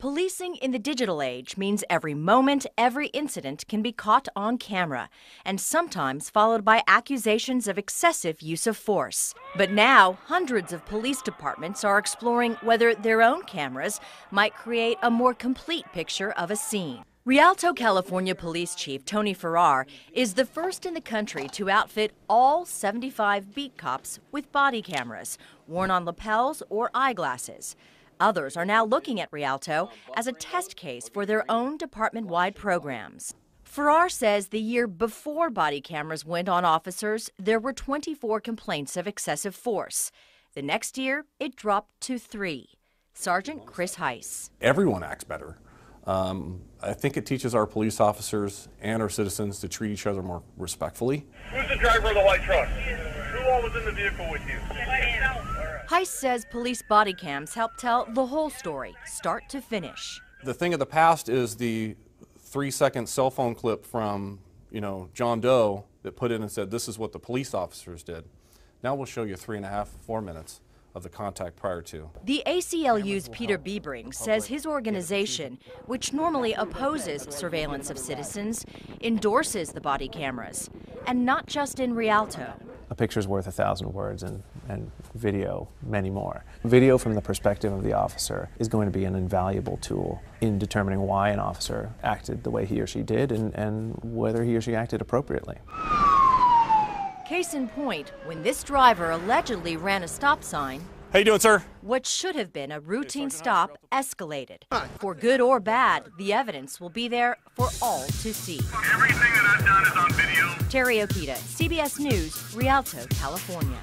Policing in the digital age means every moment, every incident can be caught on camera, and sometimes followed by accusations of excessive use of force. But now, hundreds of police departments are exploring whether their own cameras might create a more complete picture of a scene. Rialto, California Police Chief Tony Farrar is the first in the country to outfit all 75 beat cops with body cameras, worn on lapels or eyeglasses. Others are now looking at Rialto as a test case for their own department-wide programs. Farrar says the year before body cameras went on officers, there were 24 complaints of excessive force. The next year, it dropped to 3. Sergeant Chris Heiss. Everyone acts better. I think it teaches our police officers and our citizens to treat each other more respectfully. Who's the driver of the white truck? Who all was in the vehicle with you? Heiss says police body cams help tell the whole story, start to finish. The thing of the past is the 3-second cell phone clip from, John Doe that put in and said, this is what the police officers did. Now we'll show you 3.5, 4 minutes of the contact prior to. The ACLU's Peter Biebring says his organization, which normally opposes surveillance of citizens, endorses the body cameras, and not just in Rialto. A picture's worth 1,000 words and video many more. Video from the perspective of the officer is going to be an invaluable tool in determining why an officer acted the way he or she did and whether he or she acted appropriately. Case in point, when this driver allegedly ran a stop sign, How you doing, sir? what should have been a routine stop escalated. For good or bad, the evidence will be there for all to see. Everything that I've done is on video. Terry Okita, CBS News, Rialto, California.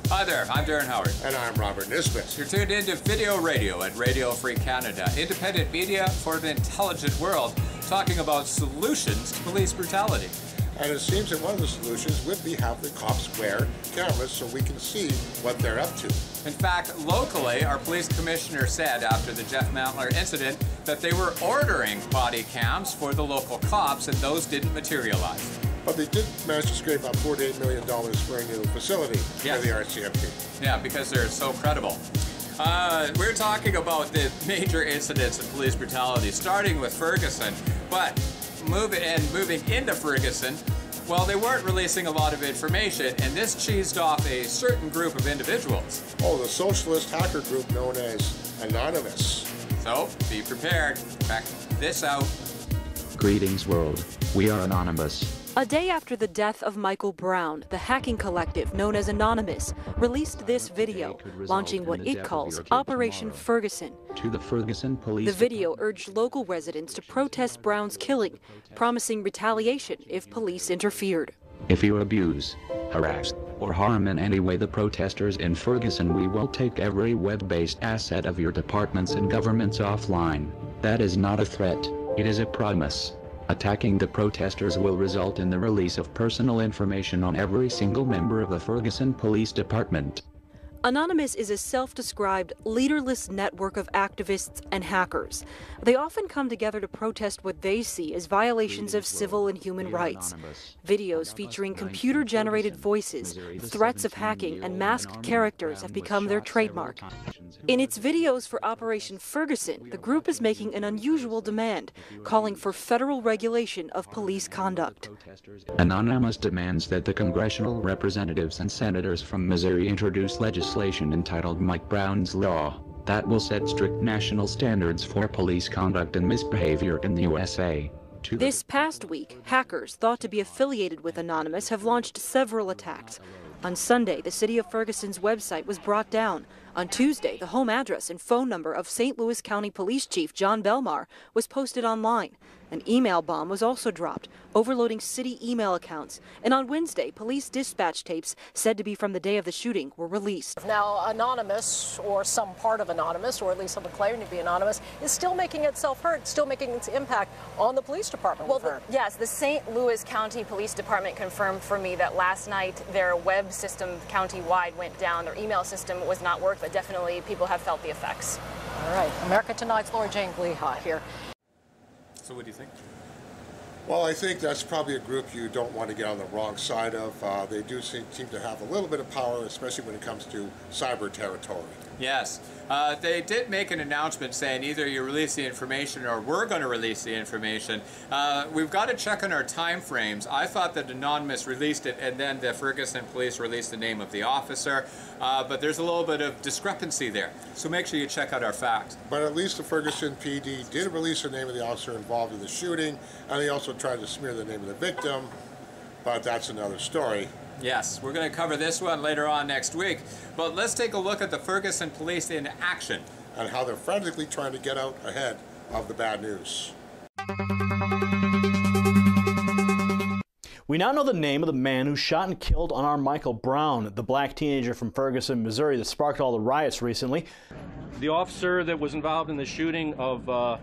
Hi there, I'm Darren Howard. And I'm Robert Nisbet. You're tuned into Video Radio at Radio Free Canada, independent media for an intelligent world, talking about solutions to police brutality. And it seems that one of the solutions would be have the cops wear cameras so we can see what they're up to. In fact, locally, our police commissioner said after the Jeff Mantler incident that they were ordering body cams for the local cops and those didn't materialize. But they did manage to scrape up $48 million for a new facility for the RCMP. Yeah, because they're so credible. We're talking about the major incidents of police brutality, starting with Ferguson, but moving into Ferguson, well, they weren't releasing a lot of information, and this cheesed off a certain group of individuals. Oh, the socialist hacker group known as Anonymous. So, be prepared. Check this out. Greetings, world. We are Anonymous. A day after the death of Michael Brown, the hacking collective known as Anonymous released this video, launching what it calls Operation Ferguson. To the Ferguson police. The video urged local residents to protest Brown's killing, promising retaliation if police interfered. If you abuse, harass, or harm in any way the protesters in Ferguson, we will take every web-based asset of your departments and governments offline. That is not a threat, it is a promise. Attacking the protesters will result in the release of personal information on every single member of the Ferguson Police Department. Anonymous is a self-described leaderless network of activists and hackers. They often come together to protest what they see as violations of civil and human rights. Videos featuring computer-generated voices, threats of hacking, and masked characters have become their trademark. In its videos for Operation Ferguson, the group is making an unusual demand, calling for federal regulation of police conduct. Anonymous demands that the congressional representatives and senators from Missouri introduce legislation entitled Mike Brown's Law that will set strict national standards for police conduct and misbehavior in the USA. This past week, hackers thought to be affiliated with Anonymous have launched several attacks. On Sunday, the city of Ferguson's website was brought down. On Tuesday, the home address and phone number of St. Louis County Police Chief John Belmar was posted online. An email bomb was also dropped, overloading city email accounts. And on Wednesday, police dispatch tapes said to be from the day of the shooting were released. Now, Anonymous, or some part of Anonymous, or at least someone claiming to be Anonymous, is still making itself heard, still making its impact on the police department. Well, yes, the St. Louis County Police Department confirmed for me that last night their web system county-wide went down. Their email system was not worked, but definitely people have felt the effects. All right. America Tonight's Laura Jane Bleha here. So what do you think? Well, I think that's probably a group you don't want to get on the wrong side of. They do seem to have a little bit of power, especially when it comes to cyber territory. Yes. They did make an announcement saying either you release the information or we're going to release the information. We've got to check on our time frames. I thought that Anonymous released it and then the Ferguson police released the name of the officer, but there's a little bit of discrepancy there. So make sure you check out our facts. But at least the Ferguson PD did release the name of the officer involved in the shooting, and they also tried to smear the name of the victim, but that's another story. Yes, we're going to cover this one later on next week, but let's take a look at the Ferguson police in action. And how they're frantically trying to get out ahead of the bad news. We now know the name of the man who shot and killed unarmed Michael Brown, the black teenager from Ferguson, Missouri that sparked all the riots recently. The officer that was involved in the shooting of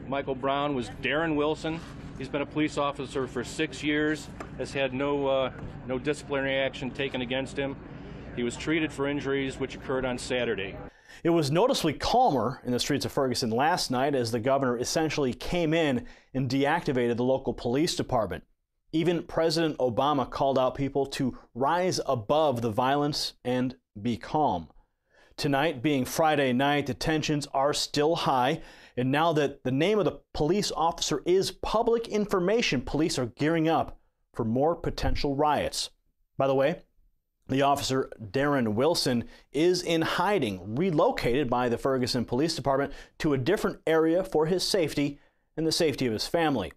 Michael Brown was Darren Wilson. He's been a police officer for 6 years, has had no disciplinary action taken against him. He was treated for injuries which occurred on Saturday. It was noticeably calmer in the streets of Ferguson last night as the governor essentially came in and deactivated the local police department. Even President Obama called out people to rise above the violence and be calm. Tonight, being Friday night, the tensions are still high, and now that the name of the police officer is public information, police are gearing up for more potential riots. By the way, the officer, Darren Wilson, is in hiding, relocated by the Ferguson Police Department to a different area for his safety and the safety of his family.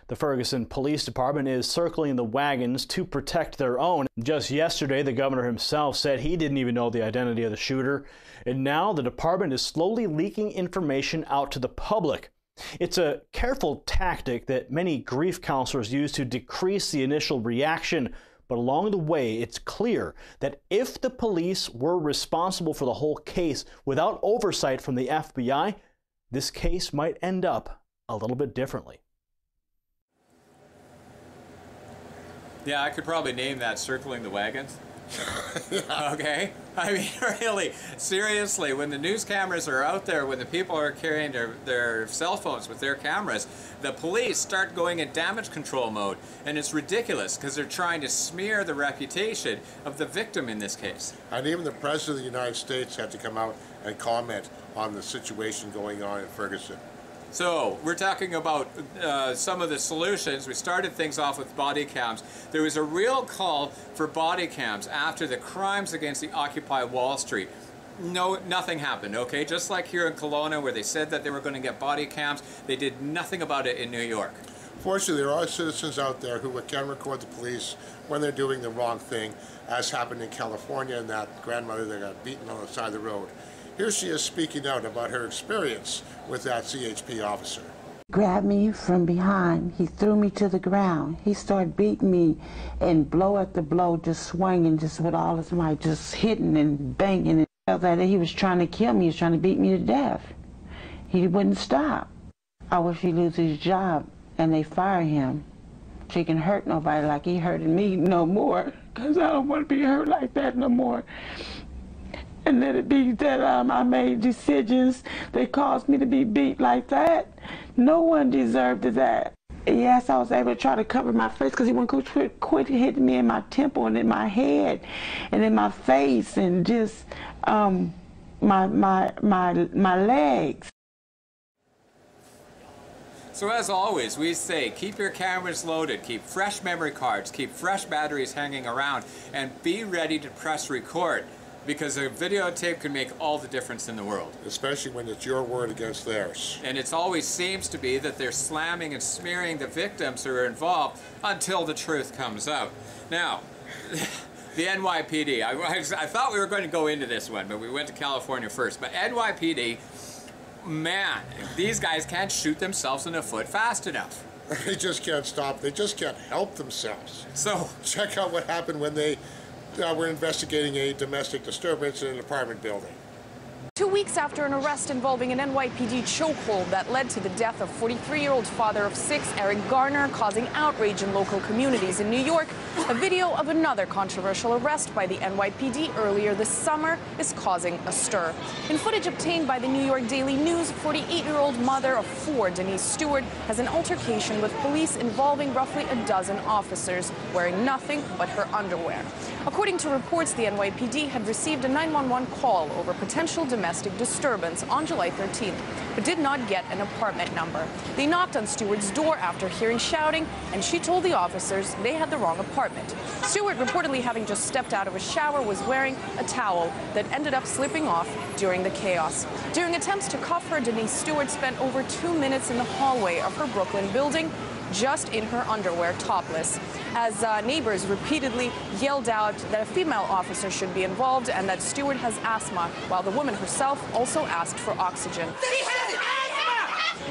The Ferguson Police Department is circling the wagons to protect their own. Just yesterday, the governor himself said he didn't even know the identity of the shooter. And now the department is slowly leaking information out to the public. It's a careful tactic that many grief counselors use to decrease the initial reaction. But along the way, it's clear that if the police were responsible for the whole case without oversight from the FBI, this case might end up a little bit differently. Yeah, I could probably name that Circling the Wagons. Okay? I mean, really, seriously, when the news cameras are out there, when the people are carrying their cell phones with their cameras, the police start going in damage control mode. And it's ridiculous because they're trying to smear the reputation of the victim in this case. And even the President of the United States had to come out and comment on the situation going on in Ferguson. So, we're talking about some of the solutions. We started things off with body cams. There was a real call for body cams after the crimes against the Occupy Wall Street. No, nothing happened, okay? Just like here in Kelowna where they said that they were going to get body cams, they did nothing about it in New York. Fortunately, there are citizens out there who can record the police when they're doing the wrong thing, as happened in California and that grandmother that got beaten on the side of the road. Here she is speaking out about her experience with that CHP officer. He grabbed me from behind. He threw me to the ground. He started beating me, and blow after blow, just swinging, just with all his might, just hitting and banging. And felt that he was trying to kill me. He was trying to beat me to death. He wouldn't stop. I wish he lose his job and they fire him. So he can hurt nobody like he hurted me no more, because I don't want to be hurt like that no more. And let it be that I made decisions that caused me to be beat like that. No one deserved that. Yes, I was able to try to cover my face because he wouldn't quit hitting me in my temple and in my head and in my face and just my legs. So as always, we say keep your cameras loaded, keep fresh memory cards, keep fresh batteries hanging around, and be ready to press record. Because a videotape can make all the difference in the world. Especially when it's your word against theirs. And it always seems to be that they're slamming and smearing the victims who are involved until the truth comes out. Now, the NYPD, I thought we were going to go into this one, but we went to California first. But NYPD, man, these guys can't shoot themselves in the foot fast enough. They just can't stop. They just can't help themselves. So, check out what happened when they we're investigating a domestic disturbance in an apartment building. 2 weeks after an arrest involving an NYPD chokehold that led to the death of 43-year-old father of 6, Eric Garner, causing outrage in local communities in New York, a video of another controversial arrest by the NYPD earlier this summer is causing a stir. In footage obtained by the New York Daily News, 48-year-old mother of 4, Denise Stewart, has an altercation with police involving roughly a dozen officers wearing nothing but her underwear. According to reports, the NYPD had received a 911 call over potential domestic disturbance on July 13th, but did not get an apartment number. They knocked on Stewart's door after hearing shouting, and she told the officers they had the wrong apartment. Stewart, reportedly having just stepped out of a shower, was wearing a towel that ended up slipping off during the chaos. During attempts to cuff her, Denise Stewart spent over 2 minutes in the hallway of her Brooklyn building, just in her underwear, topless, as neighbors repeatedly yelled out that a female officer should be involved and that Stewart has asthma, while the woman herself also asked for oxygen.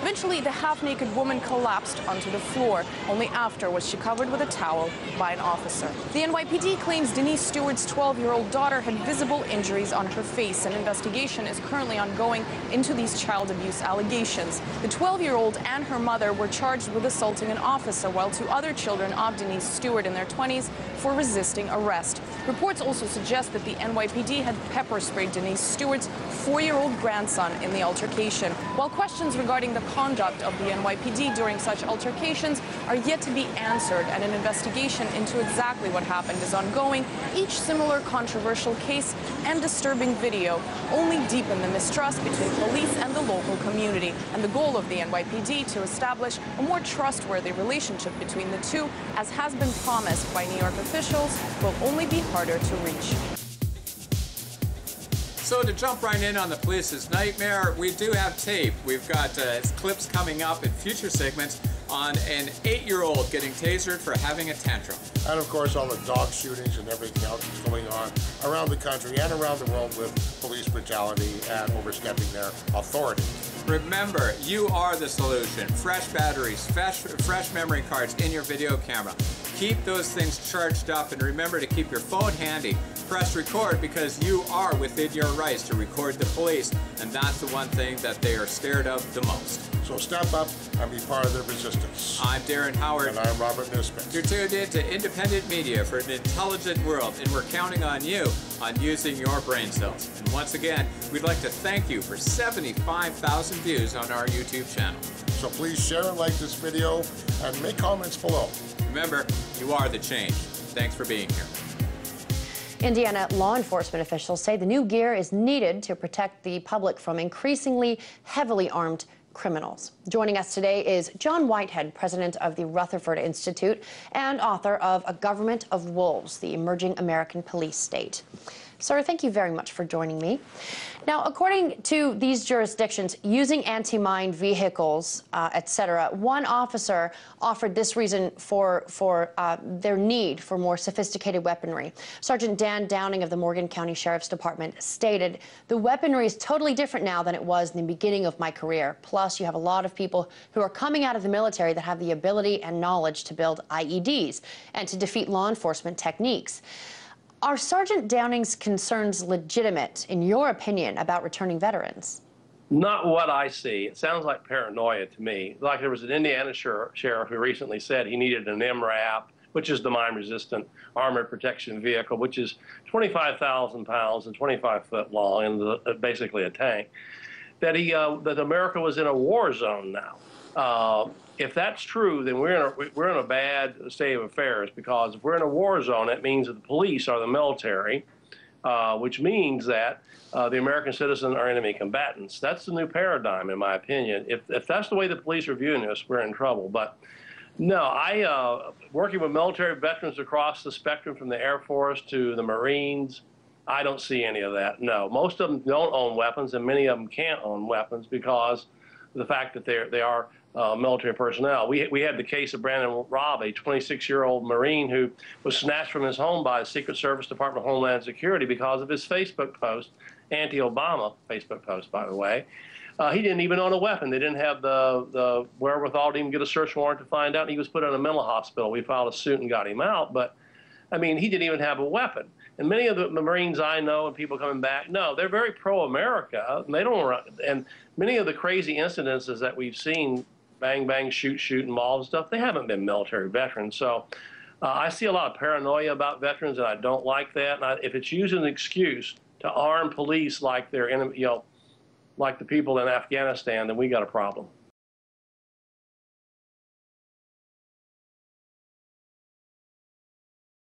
Eventually, the half-naked woman collapsed onto the floor. Only after was she covered with a towel by an officer. The NYPD claims Denise Stewart's 12-year-old daughter had visible injuries on her face. An investigation is currently ongoing into these child abuse allegations. The 12-year-old and her mother were charged with assaulting an officer, while 2 other children of Denise Stewart in their 20s for resisting arrest. Reports also suggest that the NYPD had pepper sprayed Denise Stewart's 4-year-old grandson in the altercation. While questions regarding the conduct of the NYPD during such altercations are yet to be answered, and an investigation into exactly what happened is ongoing, each similar controversial case and disturbing video only deepen the mistrust between police and the local community. And the goal of the NYPD to establish a more trustworthy relationship between the two, as has been promised by New York officials, will only be harder to reach. So to jump right in on the police's nightmare, we do have tape. We've got clips coming up in future segments on an 8-year-old getting tasered for having a tantrum. And of course all the dog shootings and everything else that's going on around the country and around the world with police brutality and overstepping their authority. Remember, you are the solution. Fresh batteries, fresh memory cards in your video camera. Keep those things charged up, and remember to keep your phone handy. Press record, because you are within your rights to record the police, and that's the one thing that they are scared of the most. So step up and be part of the resistance. I'm Darren Howard. And I'm Robert Nisbet. You're tuned in to independent media for an intelligent world, and we're counting on you on using your brain cells. And once again, we'd like to thank you for 75,000 views on our YouTube channel. So please share and like this video and make comments below. Remember, you are the change. Thanks for being here. Indiana law enforcement officials say the new gear is needed to protect the public from increasingly heavily armed criminals. Joining us today is John Whitehead, president of the Rutherford Institute and author of A Government of Wolves, the Emerging American Police State. Sir, thank you very much for joining me. Now, according to these jurisdictions, using anti-mine vehicles, etc., one officer offered this reason for their need for more sophisticated weaponry. Sergeant Dan Downing of the Morgan County Sheriff's Department stated, "The weaponry is totally different now than it was in the beginning of my career. Plus, you have a lot of people who are coming out of the military that have the ability and knowledge to build IEDs and to defeat law enforcement techniques." Are Sergeant Downing's concerns legitimate, in your opinion, about returning veterans? Not what I see. It sounds like paranoia to me. Like there was an Indiana sheriff who recently said he needed an MRAP, which is the mine-resistant armored protection vehicle, which is 25,000 pounds and 25 foot long and basically a tank, that that America was in a war zone now. If that's true, then we're in a bad state of affairs, because if we're in a war zone, that means that the police are the military, which means that the American citizens are enemy combatants. That's the new paradigm, in my opinion. If that's the way the police are viewing this, we're in trouble. But no, working with military veterans across the spectrum, from the Air Force to the Marines, I don't see any of that. No, most of them don't own weapons, and many of them can't own weapons because of the fact that they are military personnel. We had the case of Brandon Robb, a 26-year-old Marine who was snatched from his home by the Secret Service Department of Homeland Security because of his Facebook post, anti-Obama Facebook post, by the way. He didn't even own a weapon. They didn't have the wherewithal to even get a search warrant to find out. He was put in a mental hospital. We filed a suit and got him out, but I mean, he didn't even have a weapon. And many of the Marines I know and people coming back, no, they're very pro-America. And they don't run. And many of the crazy incidences that we've seen, bang, bang, shoot, shoot, and maul and stuff, they haven't been military veterans. So I see a lot of paranoia about veterans, and I don't like that. And if it's used as an excuse to arm police like they're, like the people in Afghanistan, then we got a problem.